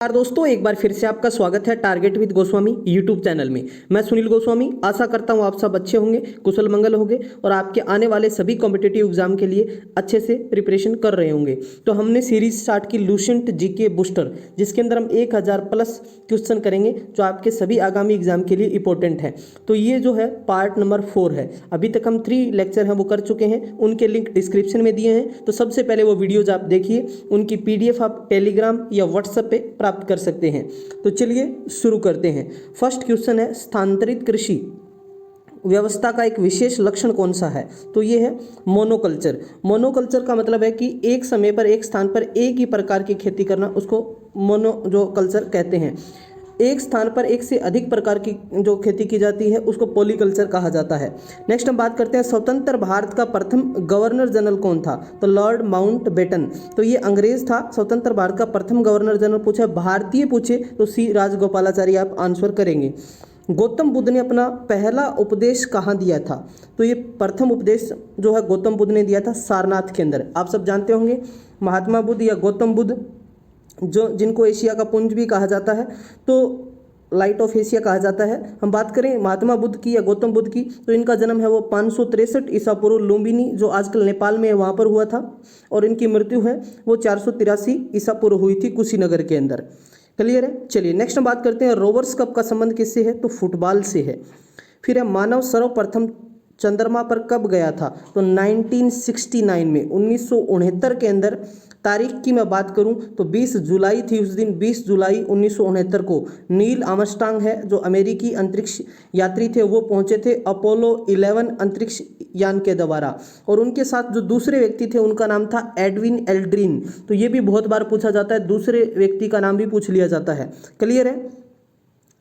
नमस्कार दोस्तों, एक बार फिर से आपका स्वागत है target with Goswami YouTube channel में। मैं सुनील गोस्वामी आशा करता हूं आप सब अच्छे होंगे, कुशल मंगल होंगे और आपके आने वाले सभी कॉम्पिटिटिव एग्जाम के लिए अच्छे से प्रिपरेशन कर रहे होंगे। तो हमने सीरीज स्टार्ट की लूसेंट जीके बूस्टर, जिसके अंदर हम 1000 प्लस क्वेश्चन करेंगे जो आपके सभी आगामी एग्जाम के लिए इंपॉर्टेंट है। तो ये जो है पार्ट नंबर 4 है। अभी तक हम 3 लेक्चर हैं वो कर चुके हैं, उनके लिंक डिस्क्रिप्शन में दिए हैं। तो सबसे पहले वो वीडियोज आप देखिए, उनकी PDF आप टेलीग्राम या व्हाट्सएप पे प्राप्त कर सकते हैं। तो चलिए शुरू करते हैं। फर्स्ट क्वेश्चन है, स्थानांतरित कृषि व्यवस्था का एक विशेष लक्षण कौन सा है? तो ये है मोनोकल्चर। मोनोकल्चर का मतलब है कि एक समय पर एक स्थान पर एक ही प्रकार की खेती करना, उसको मोनो जो कल्चर कहते हैं। एक स्थान पर एक से अधिक प्रकार की जो खेती की जाती है उसको पॉलीकल्चर कहा जाता है। नेक्स्ट हम बात करते हैं, स्वतंत्र भारत का प्रथम गवर्नर जनरल कौन था? तो लॉर्ड माउंटबेटन। तो ये अंग्रेज था। स्वतंत्र भारत का प्रथम गवर्नर जनरल पूछे, भारतीय पूछे तो सी राजगोपालाचारी आप आंसर करेंगे। गौतम बुद्ध ने अपना पहला उपदेश कहाँ दिया था? तो ये प्रथम उपदेश जो है गौतम बुद्ध ने दिया था सारनाथ के अंदर। आप सब जानते होंगे महात्मा बुद्ध या गौतम बुद्ध, जो जिनको एशिया का पुंज भी कहा जाता है, तो लाइट ऑफ एशिया कहा जाता है। हम बात करें महात्मा बुद्ध की या गौतम बुद्ध की, तो इनका जन्म है वो 563 ईसा पूर्व लुम्बिनी, जो आजकल नेपाल में है, वहाँ पर हुआ था। और इनकी मृत्यु है वो 483 ईसा पूर्व हुई थी कुशीनगर के अंदर। क्लियर है? चलिए नेक्स्ट हम बात करते हैं, रोवर्स कप का संबंध किससे है? तो फुटबॉल से है। फिर है, मानव सर्वप्रथम चंद्रमा पर कब गया था? तो 1969 में, 1969 के अंदर। तारीख की मैं बात करूं तो 20 जुलाई थी उस दिन, 20 जुलाई 1969 को नील आर्मस्ट्रांग है जो अमेरिकी अंतरिक्ष यात्री थे, वो पहुंचे थे अपोलो 11 अंतरिक्ष यान के द्वारा। और उनके साथ जो दूसरे व्यक्ति थे उनका नाम था एडविन एल्ड्रिन। तो ये भी बहुत बार पूछा जाता है, दूसरे व्यक्ति का नाम भी पूछ लिया जाता है। क्लियर है?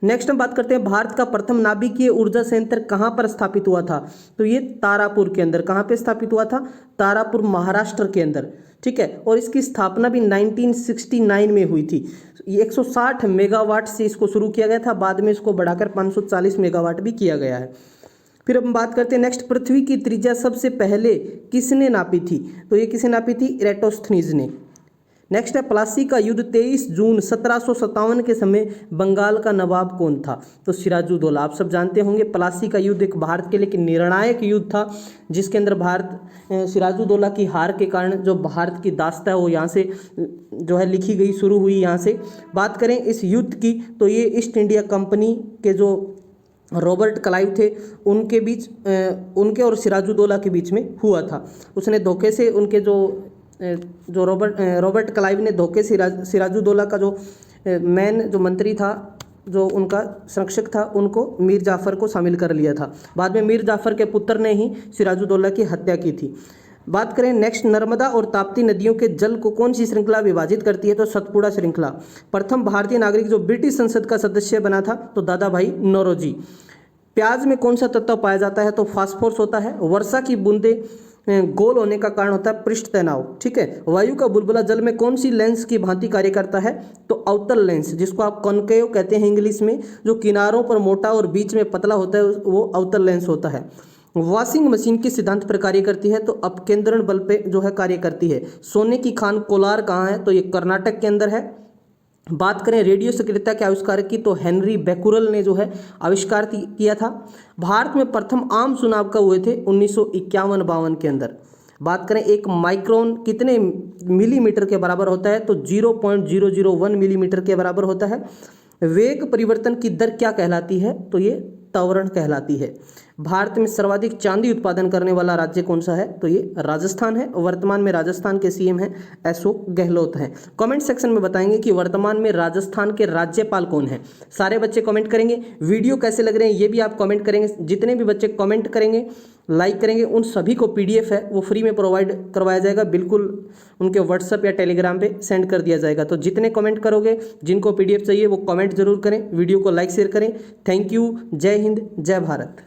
नेक्स्ट हम बात करते हैं, भारत का प्रथम नाभिकीय ऊर्जा संयंत्र कहाँ पर स्थापित हुआ था? तो ये तारापुर के अंदर। कहाँ पे स्थापित हुआ था? तारापुर, महाराष्ट्र के अंदर। ठीक है। और इसकी स्थापना भी 1969 में हुई थी। 160 मेगावाट से इसको शुरू किया गया था, बाद में इसको बढ़ाकर 540 मेगावाट भी किया गया है। फिर हम बात करते हैं नेक्स्ट, पृथ्वी की त्रिज्या सबसे पहले किसने नापी थी? तो ये किसने नापी थी? इरेटोस्थनीज ने। नेक्स्ट है, प्लासी का युद्ध 23 जून 1757 के समय बंगाल का नवाब कौन था? तो सिराजुद्दौला। आप सब जानते होंगे प्लासी का युद्ध एक भारत के लिए निर्णायक युद्ध था, जिसके अंदर सिराजुद्दौला की हार के कारण जो भारत की दास्तां है वो यहाँ से जो है लिखी गई, शुरू हुई यहाँ से। बात करें इस युद्ध की तो ये ईस्ट इंडिया कंपनी के जो रॉबर्ट क्लाइव थे उनके बीच, उनके और सिराजुद्दौला के बीच में हुआ था। उसने धोखे से उनके जो रॉबर्ट क्लाइव ने धोखे से सिराजुद्दौला का जो मेन जो मंत्री था, जो उनका संरक्षक था, उनको मीर जाफ़र को शामिल कर लिया था। बाद में मीर जाफ़र के पुत्र ने ही सिराजुद्दौला की हत्या की थी। बात करें नेक्स्ट, नर्मदा और ताप्ती नदियों के जल को कौन सी श्रृंखला विभाजित करती है? तो सतपुड़ा श्रृंखला। प्रथम भारतीय नागरिक जो ब्रिटिश संसद का सदस्य बना था तो दादा भाई नौरोजी। प्याज में कौन सा तत्व पाया जाता है? तो फास्फोरस होता है। वर्षा की बूंदे गोल होने का कारण होता है पृष्ठ तनाव। ठीक है। वायु का बुलबुला जल में कौन सी लेंस की भांति कार्य करता है? तो अवतल लेंस, जिसको आप कॉनकेव कहते हैं इंग्लिश में। जो किनारों पर मोटा और बीच में पतला होता है वो अवतल लेंस होता है। वॉशिंग मशीन किस सिद्धांत पर कार्य करती है? तो अपकेंद्रण बल पे जो है कार्य करती है। सोने की खान कोलार कहाँ है? तो ये कर्नाटक के अंदर है। बात करें रेडियो सक्रियता के आविष्कार की तो हेनरी बेकुरल ने जो है आविष्कार किया था। भारत में प्रथम आम चुनाव कब हुए थे? 1951-52 के अंदर। बात करें एक माइक्रोन कितने मिलीमीटर के बराबर होता है? तो 0.001 मिलीमीटर के बराबर होता है। वेग परिवर्तन की दर क्या कहलाती है? तो ये त्वरण कहलाती है। भारत में सर्वाधिक चांदी उत्पादन करने वाला राज्य कौन सा है? तो ये राजस्थान है। वर्तमान में राजस्थान के सीएम हैं अशोक गहलोत हैं। कमेंट सेक्शन में बताएंगे कि वर्तमान में राजस्थान के राज्यपाल कौन हैं। सारे बच्चे कमेंट करेंगे। वीडियो कैसे लग रहे हैं ये भी आप कमेंट करेंगे। जितने भी बच्चे कमेंट करेंगे, लाइक करेंगे, उन सभी को PDF है वो फ्री में प्रोवाइड करवाया जाएगा। बिल्कुल उनके व्हाट्सएप या टेलीग्राम पे सेंड कर दिया जाएगा। तो जितने कमेंट करोगे, जिनको PDF चाहिए वो कमेंट जरूर करें, वीडियो को लाइक शेयर करें। Thank you. जय हिंद, जय भारत।